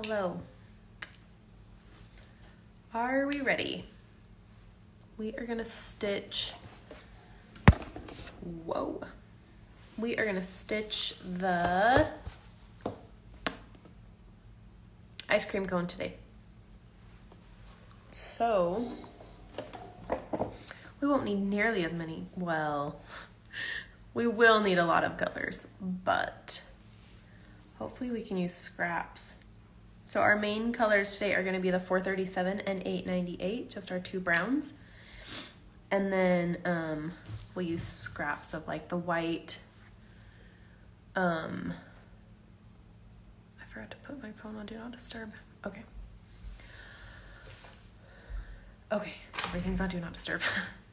Hello. Are we ready? We are gonna stitch, we are gonna stitch the ice cream cone today. So, we won't need nearly as many, well, we will need a lot of colors, but hopefully we can use scraps. So our main colors today are gonna be the 437 and 898, just our two browns. And then we'll use scraps of like the white. I forgot to put my phone on Do Not Disturb. Okay. Okay, everything's on Do Not Disturb.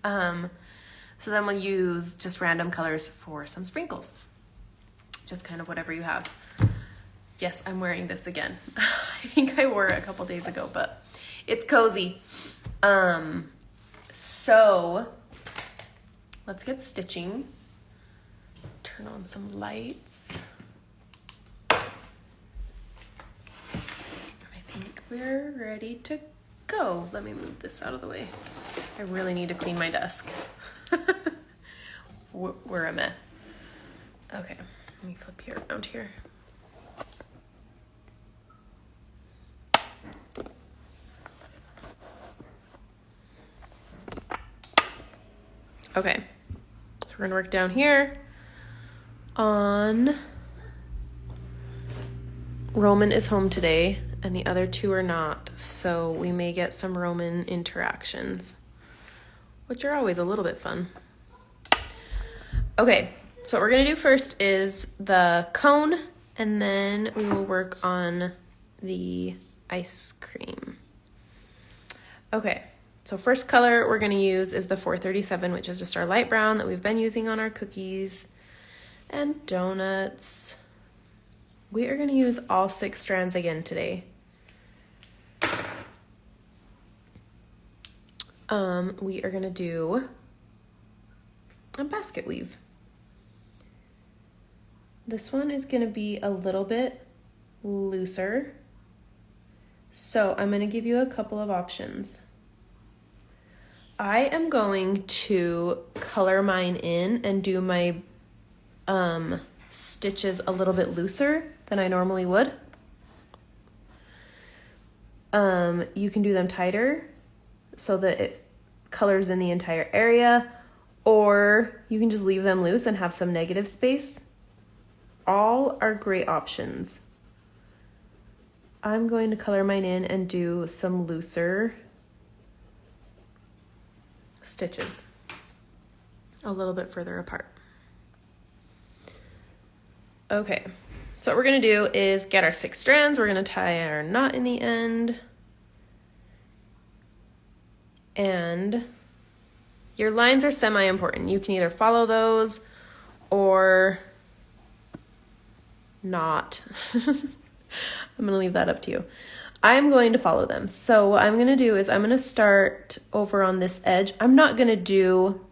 So then we'll use just random colors for some sprinkles. Just kind of whatever you have. Yes, I'm wearing this again. I think I wore it a couple days ago, but it's cozy. So let's get stitching. Turn on some lights. I think we're ready to go. Let me move this out of the way. I really need to clean my desk. We're a mess. Okay, let me flip here around here. Okay, so we're gonna work down here on Roman is home today and the other two are not, so we may get some Roman interactions, which are always a little bit fun. Okay, so what we're gonna do first is the cone, and then we will work on the ice cream. Okay. So first color we're gonna use is the 437, which is just our light brown that we've been using on our cookies and donuts. We are gonna use all 6 strands again today. We are gonna do a basket weave. This one is gonna be a little bit looser. So I'm gonna give you a couple of options. I am going to color mine in and do my stitches a little bit looser than I normally would. You can do them tighter so that it colors in the entire area, or you can just leave them loose and have some negative space. All are great options. I'm going to color mine in and do some looser stitches a little bit further apart. Okay, so what we're gonna do is get our 6 strands. We're gonna tie our knot in the end, and your lines are semi-important. You can either follow those or not. I'm gonna leave that up to you. I'm going to follow them. So what I'm going to do is I'm going to start over on this edge. I'm not going to do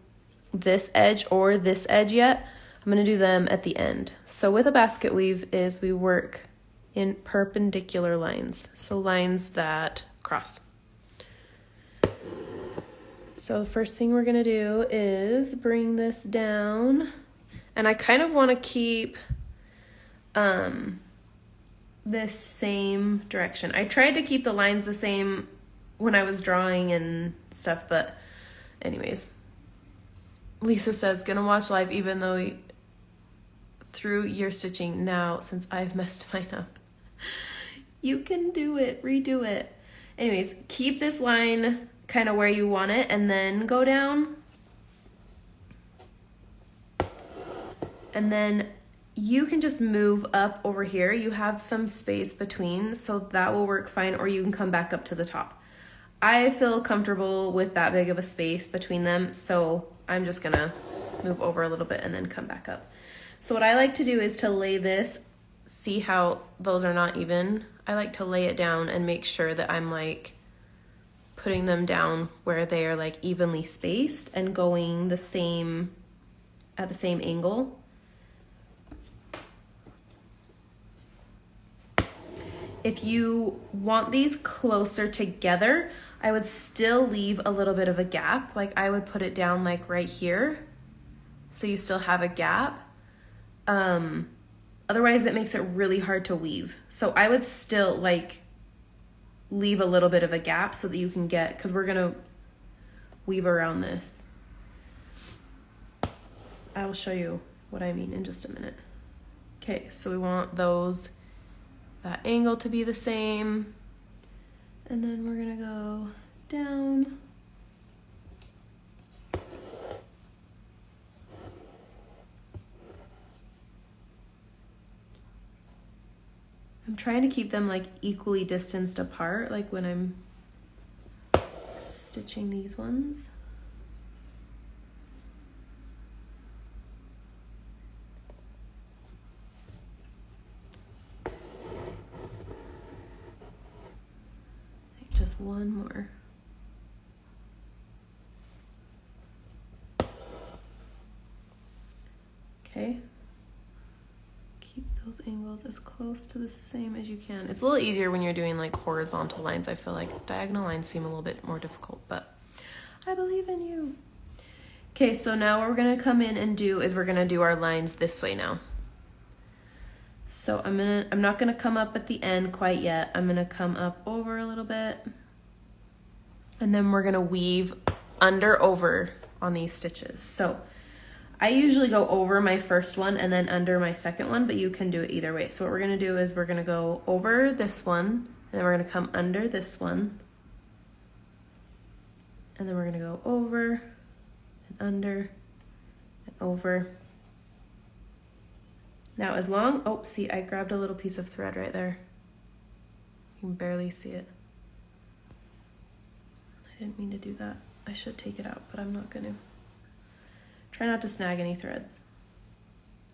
this edge or this edge yet. I'm going to do them at the end. So with a basket weave is we work in perpendicular lines. So lines that cross. So the first thing we're going to do is bring this down. And I kind of want to keep this same direction. I tried to keep the lines the same when I was drawing and stuff, but anyways. Lisa says, gonna watch live even though through your stitching now since I've messed mine up. You can do it, redo it. Anyways, keep this line kind of where you want it and then go down. And then you can just move up over here. You have some space between, so that will work fine, or you can come back up to the top. I feel comfortable with that big of a space between them, so I'm just gonna move over a little bit and then come back up. So what I like to do is to lay this, see how those are not even? I like to lay it down and make sure that I'm like putting them down where they are like evenly spaced and going the same, at the same angle. if you want these closer together, I would still leave a little bit of a gap. Like I would put it down like right here, so you still have a gap. Otherwise it makes it really hard to weave. So I would still like leave a little bit of a gap so that you can get, because we're gonna weave around this. I will show you what I mean in just a minute. Okay, so we want that angle to be the same. And then we're gonna go down. I'm trying to keep them like equally distanced apart, like when I'm stitching these ones. Just one more. Okay. Keep those angles as close to the same as you can. It's a little easier when you're doing like horizontal lines. I feel like diagonal lines seem a little bit more difficult, but I believe in you. Okay, so now what we're gonna come in and do is we're gonna do our lines this way now. So I'm not gonna come up at the end quite yet. I'm gonna come up over a little bit, and then we're gonna weave under over on these stitches. So I usually go over my first one and then under my second one, but you can do it either way. So what we're gonna do is we're gonna go over this one, and then we're gonna come under this one, and then we're gonna go over and under and over. Now as long, oh, see, I grabbed a little piece of thread right there. You can barely see it. I didn't mean to do that. I should take it out, but I'm not gonna. Try not to snag any threads.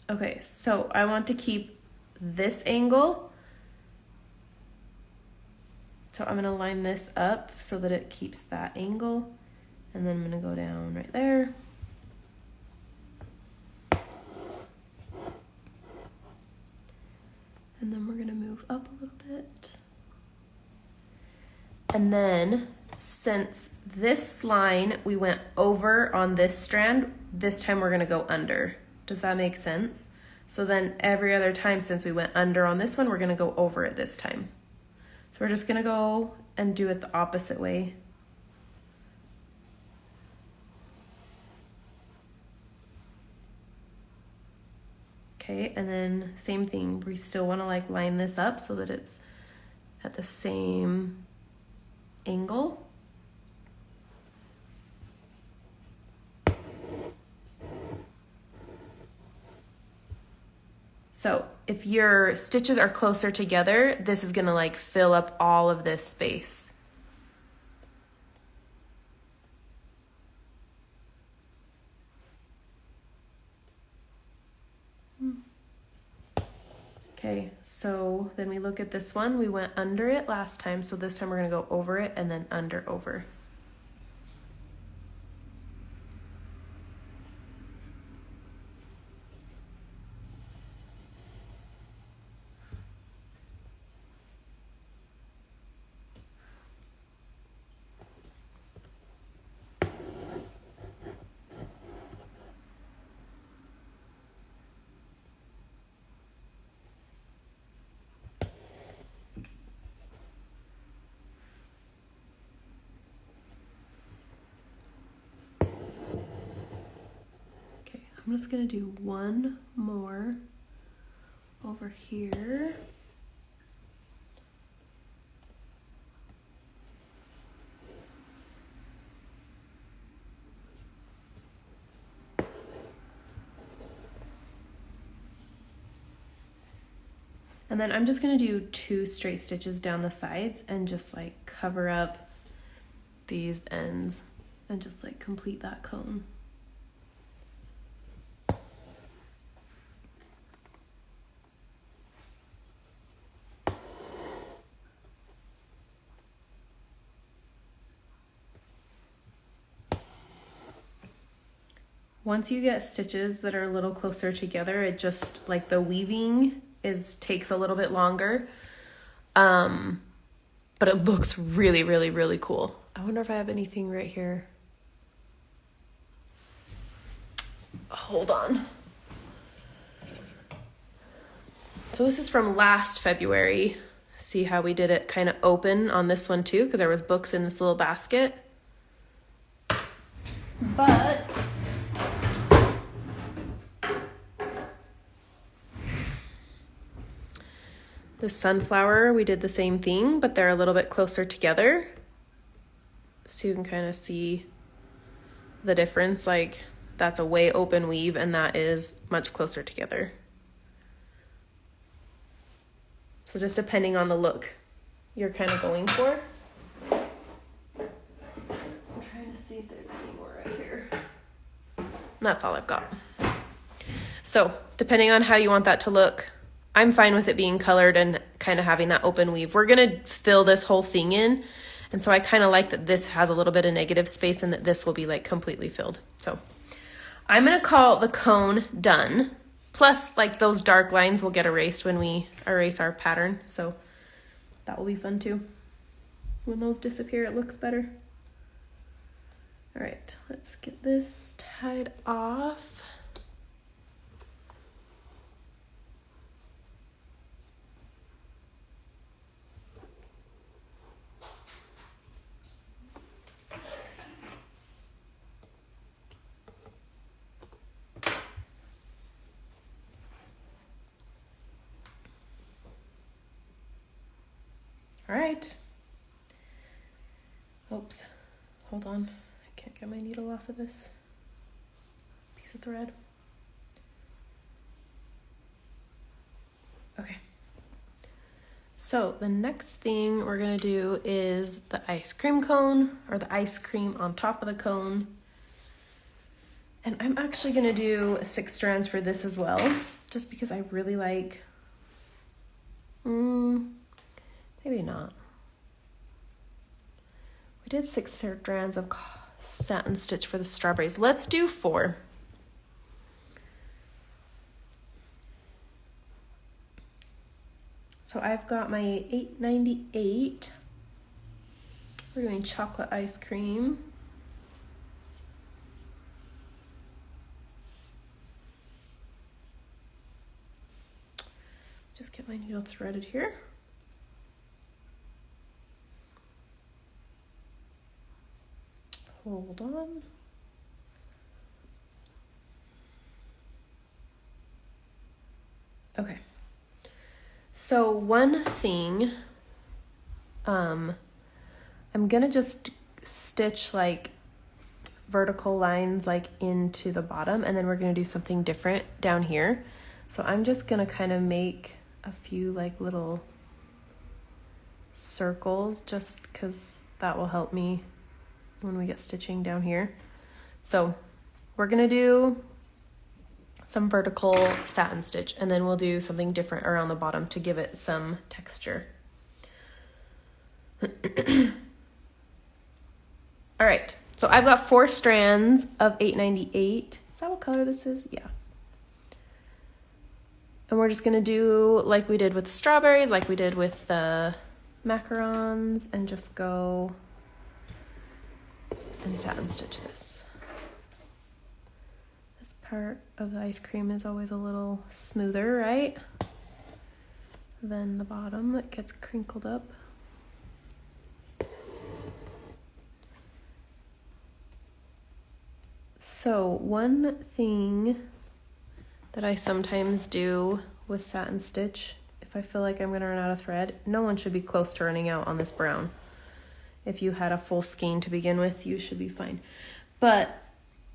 Okay, so I want to keep this angle. So I'm gonna line this up so that it keeps that angle. And then I'm gonna go down right there. And then we're gonna move up a little bit. And then since this line, we went over on this strand, this time we're gonna go under. Does that make sense? So then every other time since we went under on this one, we're gonna go over it this time. So we're just gonna go and do it the opposite way. Okay, and then same thing, we still wanna like line this up so that it's at the same angle. So if your stitches are closer together, this is gonna like fill up all of this space. Okay, so then we look at this one. We went under it last time, so this time we're gonna go over it and then under over. I'm just gonna do one more over here. And then I'm just gonna do 2 straight stitches down the sides and just like cover up these ends and just like complete that cone. Once you get stitches that are a little closer together, it just like the weaving takes a little bit longer. But it looks really, really, really cool. I wonder if I have anything right here. Hold on. So this is from last February. See how we did it kind of open on this one too, because there was books in this little basket. But the sunflower, we did the same thing, but they're a little bit closer together. So you can kind of see the difference, like that's a way open weave and that is much closer together. So just depending on the look you're kind of going for. I'm trying to see if there's any more right here. That's all I've got. So depending on how you want that to look, I'm fine with it being colored and kind of having that open weave. We're going to fill this whole thing in. And so I kind of like that this has a little bit of negative space and that this will be like completely filled. So I'm going to call the cone done. Plus, like those dark lines will get erased when we erase our pattern. So that will be fun too. When those disappear, it looks better. All right, let's get this tied off. All right. Oops, hold on. I can't get my needle off of this piece of thread. Okay. So the next thing we're gonna do is the ice cream cone, or the ice cream on top of the cone. And I'm actually gonna do 6 strands for this as well, just because I really like, maybe not. We did 6 strands of satin stitch for the strawberries. Let's do 4. So I've got my 898. We're doing chocolate ice cream. Just get my needle threaded here. Hold on. Okay. So one thing, I'm gonna just stitch like vertical lines like into the bottom, and then we're gonna do something different down here. So I'm just gonna kind of make a few like little circles just because that will help me when we get stitching down here. So we're gonna do some vertical satin stitch, and then we'll do something different around the bottom to give it some texture. All right, so I've got 4 strands of 898. Is that what color this is? Yeah. And we're just gonna do like we did with the strawberries, like we did with the macarons, and just go and satin stitch this. This part of the ice cream is always a little smoother, right? Than the bottom that gets crinkled up. So one thing that I sometimes do with satin stitch, if I feel like I'm gonna run out of thread, no one should be close to running out on this brown. If you had a full skein to begin with, you should be fine. But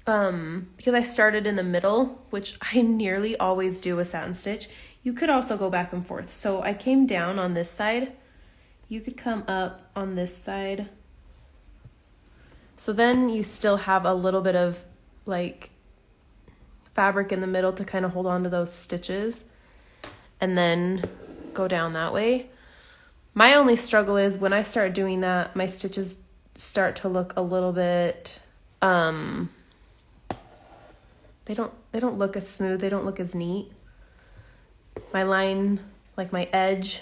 because I started in the middle, which I nearly always do with satin stitch, you could also go back and forth. So I came down on this side, you could come up on this side. So then you still have a little bit of like fabric in the middle to kind of hold on to those stitches, and then go down that way. My only struggle is when I start doing that, my stitches start to look a little bit, they don't look as smooth, they don't look as neat. My line, like my edge,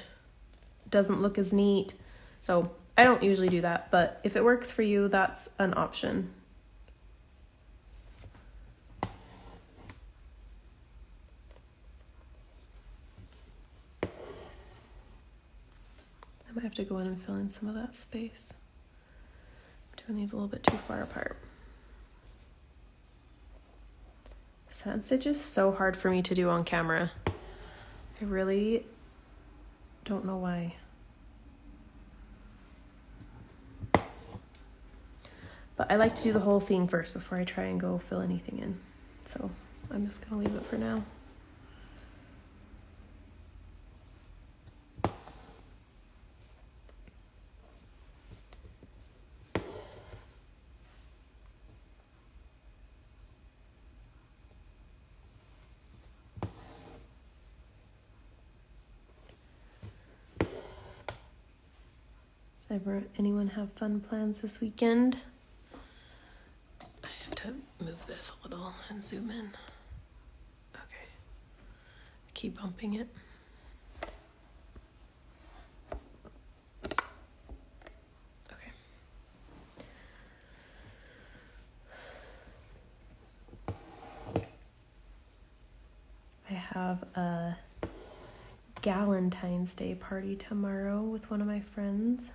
doesn't look as neat. So I don't usually do that, but if it works for you, that's an option. I might have to go in and fill in some of that space. I'm doing these a little bit too far apart. Satin stitch is so hard for me to do on camera. I really don't know why. But I like to do the whole thing first before I try and go fill anything in. So I'm just gonna leave it for now. Does anyone have fun plans this weekend? I have to move this a little and zoom in. Okay. Keep bumping it. Okay. I have a Galentine's Day party tomorrow with one of my friends.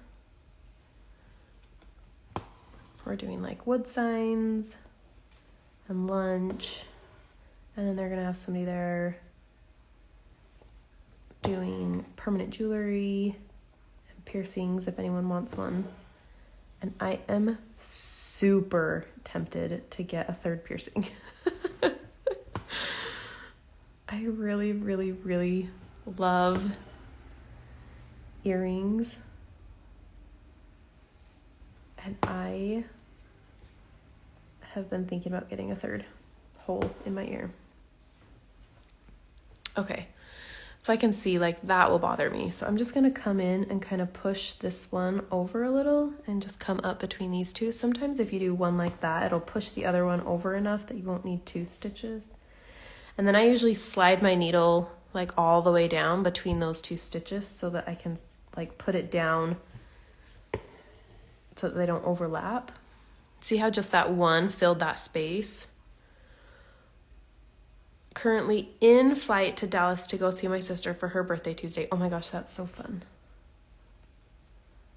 We're doing like wood signs and lunch, and then they're gonna have somebody there doing permanent jewelry and piercings if anyone wants one. And I am super tempted to get a third piercing. I really, really, really love earrings, and I have been thinking about getting a third hole in my ear. Okay, so I can see like that will bother me. So I'm just gonna come in and kind of push this one over a little and just come up between these two. Sometimes if you do one like that, it'll push the other one over enough that you won't need two stitches. And then I usually slide my needle like all the way down between those two stitches so that I can like put it down so that they don't overlap. See how just that one filled that space? Currently in flight to Dallas to go see my sister for her birthday Tuesday. Oh my gosh, that's so fun.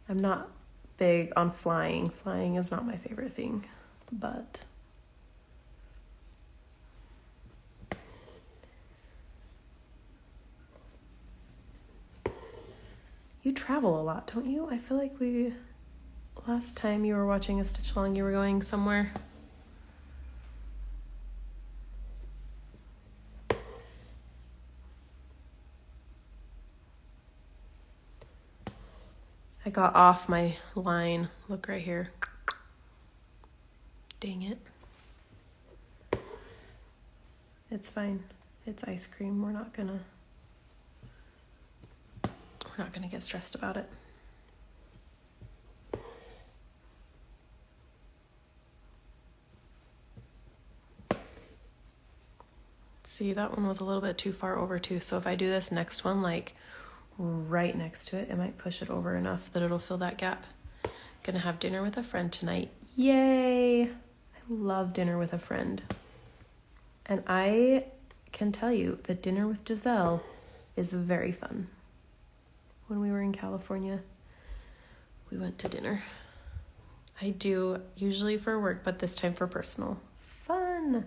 I'm not big on flying. Flying is not my favorite thing, but you travel a lot, don't you? I feel like last time you were watching a stitch along, you were going somewhere. I got off my line. Look right here. Dang it. It's fine. It's ice cream. We're not gonna get stressed about it. See, that one was a little bit too far over too. So if I do this next one, like right next to it, it might push it over enough that it'll fill that gap. Gonna have dinner with a friend tonight. Yay! I love dinner with a friend. And I can tell you that dinner with Giselle is very fun. When we were in California, we went to dinner. I do usually for work, but this time for personal. Fun!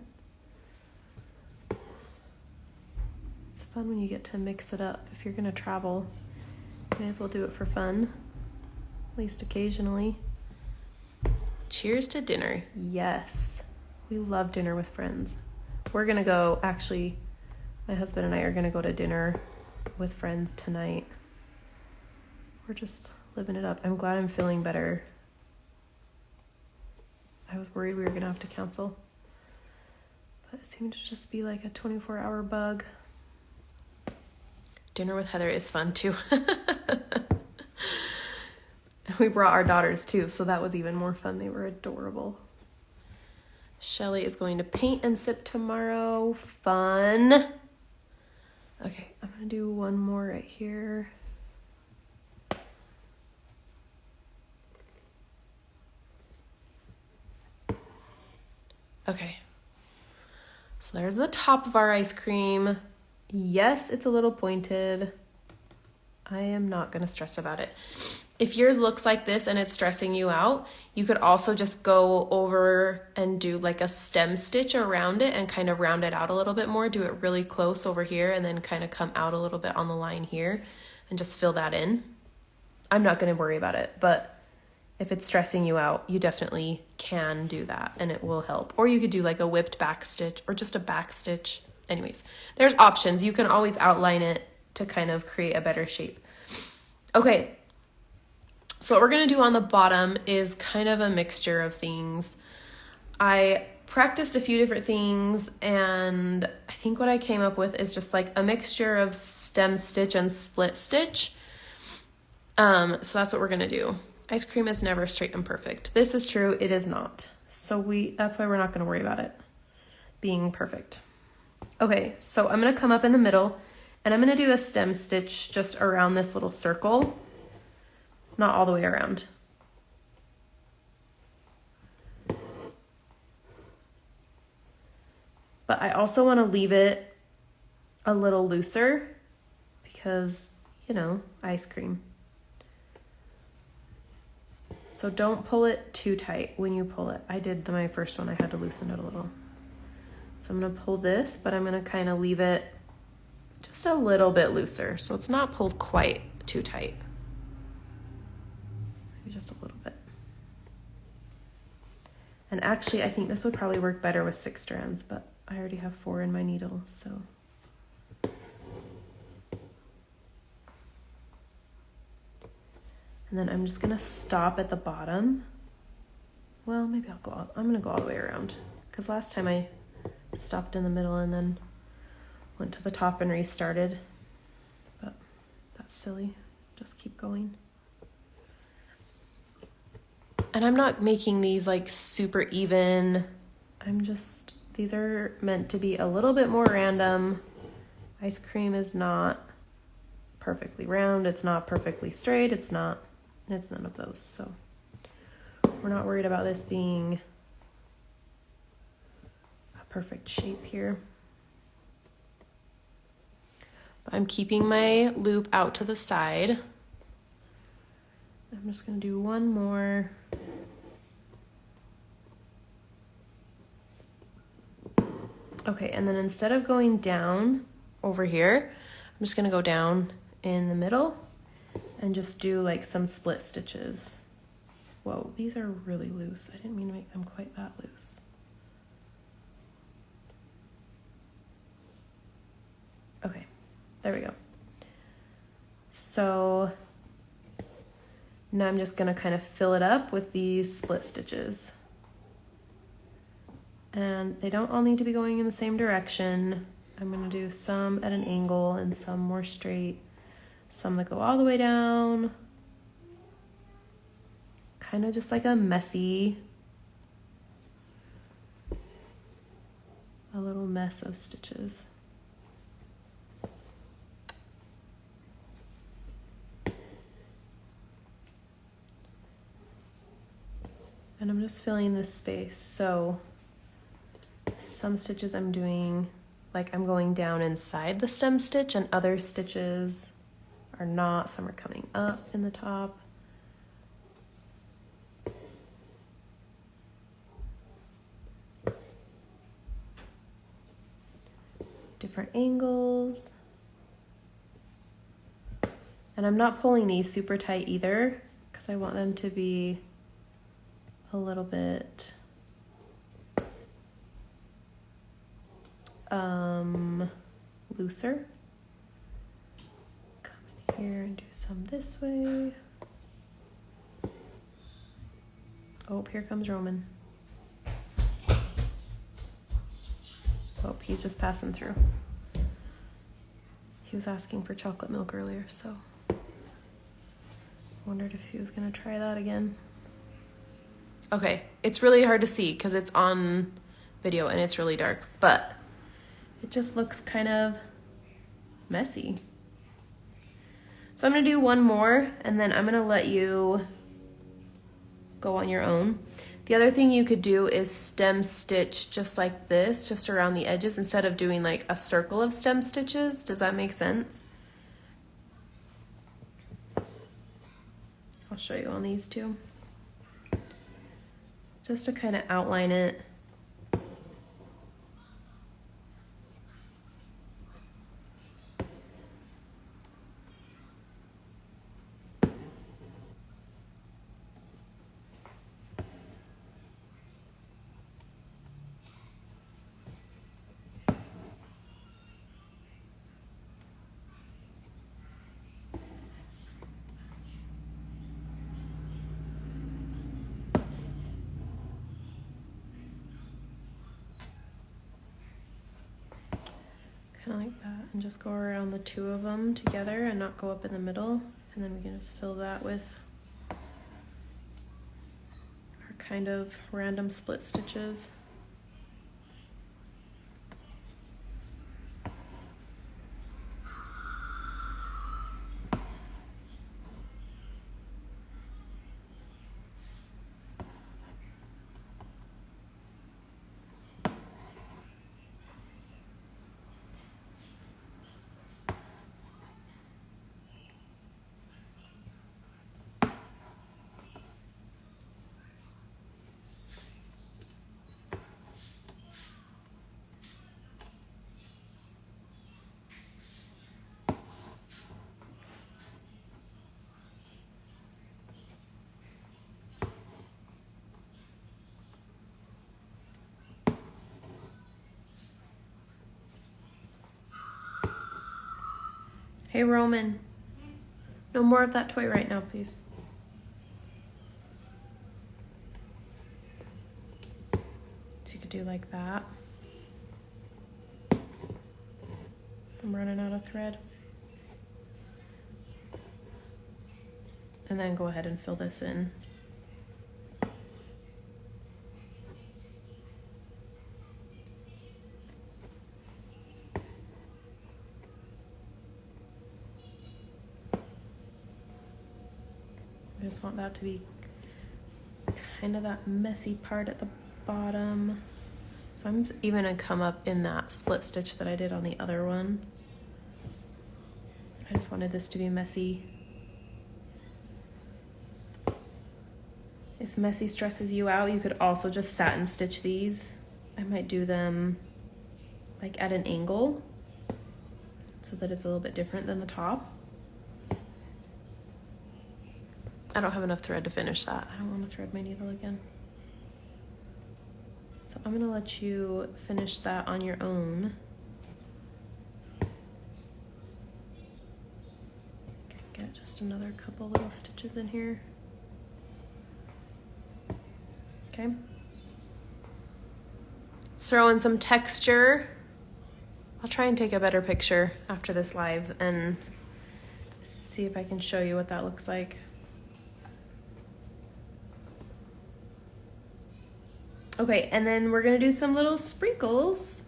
It's fun when you get to mix it up. If you're gonna travel, you may as well do it for fun, at least occasionally. Cheers to dinner. Yes, we love dinner with friends. We're gonna go, actually, my husband and I are gonna go to dinner with friends tonight. We're just living it up. I'm glad I'm feeling better. I was worried we were gonna have to cancel, but it seemed to just be like a 24-hour bug. Dinner with Heather is fun too. We brought our daughters too, so that was even more fun. They were adorable. Shelly is going to paint and sip tomorrow. Fun. Okay, I'm gonna do one more right here. Okay. So there's the top of our ice cream. Yes, it's a little pointed. I am not going to stress about it. If yours looks like this and it's stressing you out, you could also just go over and do like a stem stitch around it and kind of round it out a little bit more. Do it really close over here and then kind of come out a little bit on the line here and just fill that in. I'm not going to worry about it, but if it's stressing you out, you definitely can do that and it will help. Or you could do like a whipped back stitch or just a back stitch. Anyways, there's options. You can always outline it to kind of create a better shape. Okay, so what we're gonna do on the bottom is kind of a mixture of things. I practiced a few different things and I think what I came up with is just like a mixture of stem stitch and split stitch. So that's what we're gonna do. Ice cream is never straight and perfect. This is true, it is not. So that's why we're not gonna worry about it being perfect. Okay, so I'm gonna come up in the middle and I'm gonna do a stem stitch just around this little circle, not all the way around. But I also wanna leave it a little looser because, you know, ice cream. So don't pull it too tight when you pull it. I did my first one, I had to loosen it a little. So I'm gonna pull this, but I'm gonna kind of leave it just a little bit looser. So it's not pulled quite too tight. Maybe just a little bit. And actually, I think this would probably work better with 6 strands, but I already have 4 in my needle, so. And then I'm just gonna stop at the bottom. Well, maybe I'm gonna go all the way around because last time I stopped in the middle and then went to the top and restarted, but that's silly. Just keep going. And I'm not making these like super even. These are meant to be a little bit more random. Ice cream is not perfectly round. It's not perfectly straight. It's none of those. So we're not worried about this being perfect shape here. But I'm keeping my loop out to the side. I'm just going to do one more. Okay, and then instead of going down over here, I'm just going to go down in the middle and just do like some split stitches. Whoa, these are really loose. I didn't mean to make them quite that loose. Okay, there we go. So now I'm just gonna kind of fill it up with these split stitches. And they don't all need to be going in the same direction. I'm gonna do some at an angle and some more straight, some that go all the way down. Kind of just like a messy, a little mess of stitches. And I'm just filling this space. So some stitches I'm doing, like I'm going down inside the stem stitch, and other stitches are not. Some are coming up in the top. Different angles. And I'm not pulling these super tight either because I want them to be a little bit looser. Come in here and do some this way. Oh, here comes Roman. Oh, he's just passing through. He was asking for chocolate milk earlier, so wondered if he was gonna try that again. Okay, it's really hard to see because it's on video and it's really dark, but it just looks kind of messy. So I'm gonna do one more and then I'm gonna let you go on your own. The other thing you could do is stem stitch just like this, just around the edges, instead of doing like a circle of stem stitches. Does that make sense? I'll show you on these two. Just to kind of outline it. Kind of like that, and just go around the two of them together and not go up in the middle, and then we can just fill that with our kind of random split stitches. Hey Roman, no more of that toy right now, please. So you could do like that. I'm running out of thread. And then go ahead and fill this in. I just want that to be kind of that messy part at the bottom. So I'm even gonna come up in that split stitch that I did on the other one. I just wanted this to be messy. If messy stresses you out, you could also just satin stitch these. I might do them like at an angle so that it's a little bit different than the top. I don't have enough thread to finish that. I don't want to thread my needle again. So I'm gonna let you finish that on your own. Get just another couple little stitches in here. Okay. Throw in some texture. I'll try and take a better picture after this live and see if I can show you what that looks like. Okay, and then we're gonna do some little sprinkles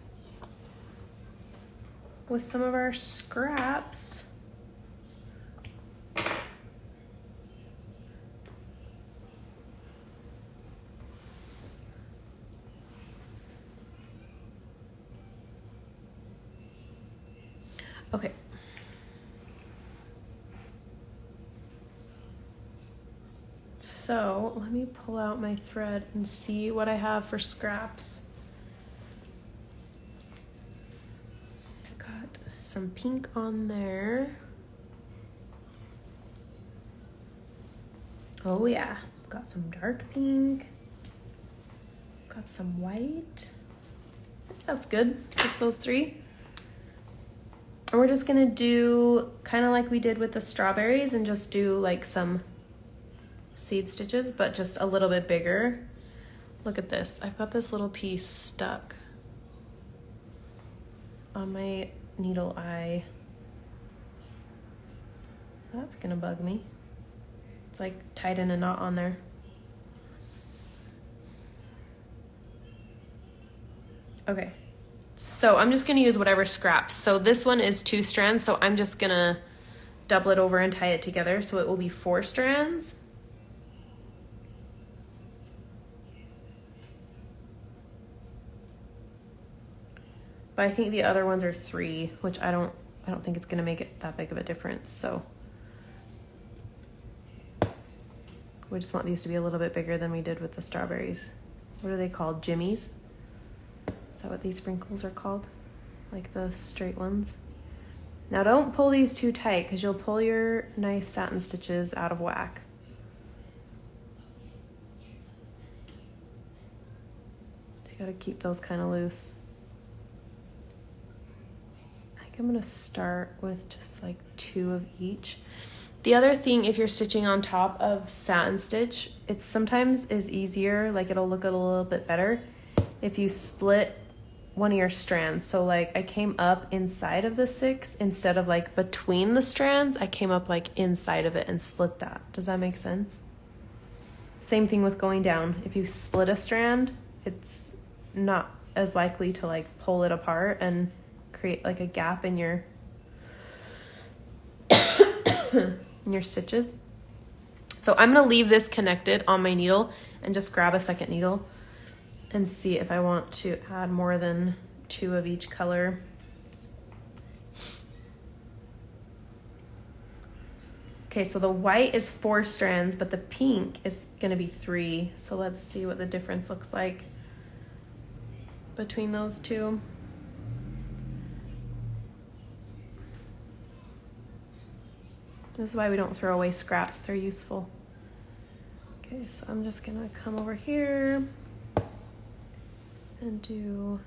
with some of our scraps. Okay. So let me pull out my thread and see what I have for scraps. I've got some pink on there. Oh yeah, got some dark pink. Got some white. That's good, just those three. And we're just gonna do kind of like we did with the strawberries and just do like some seed stitches, but just a little bit bigger. Look at this. I've got this little piece stuck on my needle eye. That's gonna bug me. It's like tied in a knot on there. Okay, so I'm just gonna use whatever scraps. So this one is 2 strands, so I'm just gonna double it over and tie it together, so it will be 4 strands. But I think the other ones are 3, which I don't think it's gonna make it that big of a difference. So we just want these to be a little bit bigger than we did with the strawberries. What are they called? Jimmies? Is that what these sprinkles are called? Like the straight ones? Now don't pull these too tight because you'll pull your nice satin stitches out of whack. So you gotta keep those kind of loose. I think I'm gonna start with just like 2 of each. The other thing, if you're stitching on top of satin stitch, it sometimes is easier, like it'll look a little bit better if you split one of your strands. So like I came up inside of the 6 instead of like between the strands. I came up like inside of it and split that. Does that make sense? Same thing with going down. If you split a strand, it's not as likely to like pull it apart and create like a gap in your in your stitches. So I'm gonna leave this connected on my needle and just grab a second needle and see if I want to add more than 2 of each color. Okay, so the white is 4 strands, but the pink is gonna be 3. So let's see what the difference looks like between those 2. This is why we don't throw away scraps, they're useful. Okay, so I'm just gonna come over here and do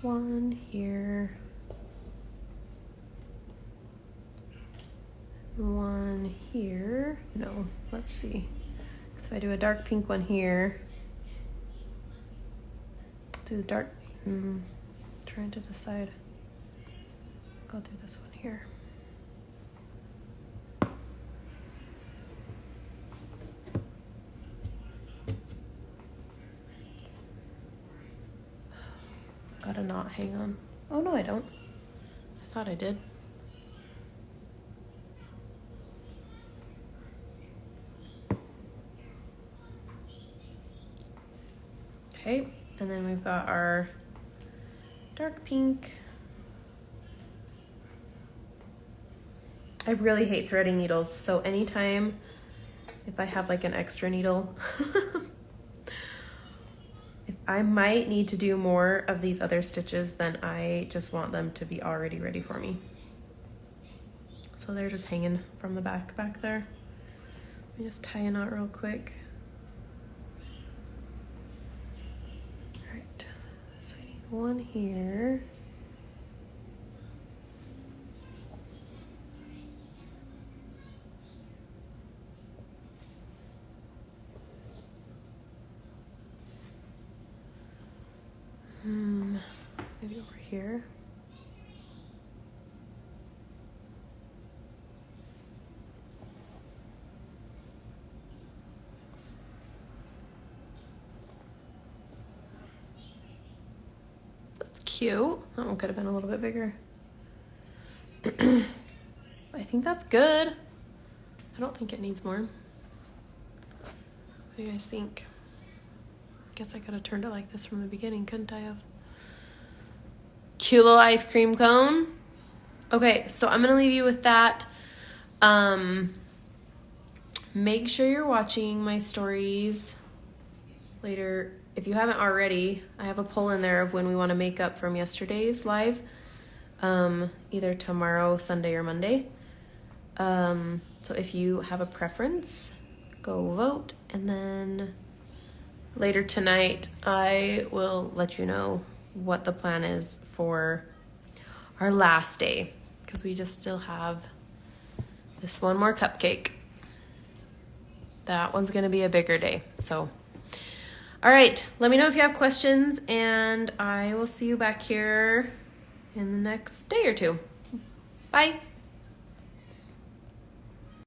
1 here, 1 here. No, let's see. If I do a dark pink one here, do the dark, trying to decide. Go do this one here. Got a knot, hang on. Oh no, I don't. I thought I did. Okay, and then we've got our dark pink. I really hate threading needles, so anytime if I have like an extra needle, I might need to do more of these other stitches than I just want them to be already ready for me. So they're just hanging from the back there. Let me just tie a knot real quick. All right, so I need 1 here. Maybe over here. That's cute. That one could have been a little bit bigger. I think that's good. I don't think it needs more. What do you guys think? Guess I could have turned it like this from the beginning, couldn't I have? Cute little ice cream cone. Okay, so I'm gonna leave you with that. Make sure you're watching my stories later. If you haven't already, I have a poll in there of when we want to make up from yesterday's live, either tomorrow, Sunday, or Monday. So if you have a preference, go vote, and then later tonight I will let you know what the plan is for our last day, because we just still have this one more cupcake. That one's gonna be a bigger day. So all right, let me know if you have questions, and I will see you back here in the next day or 2. Bye.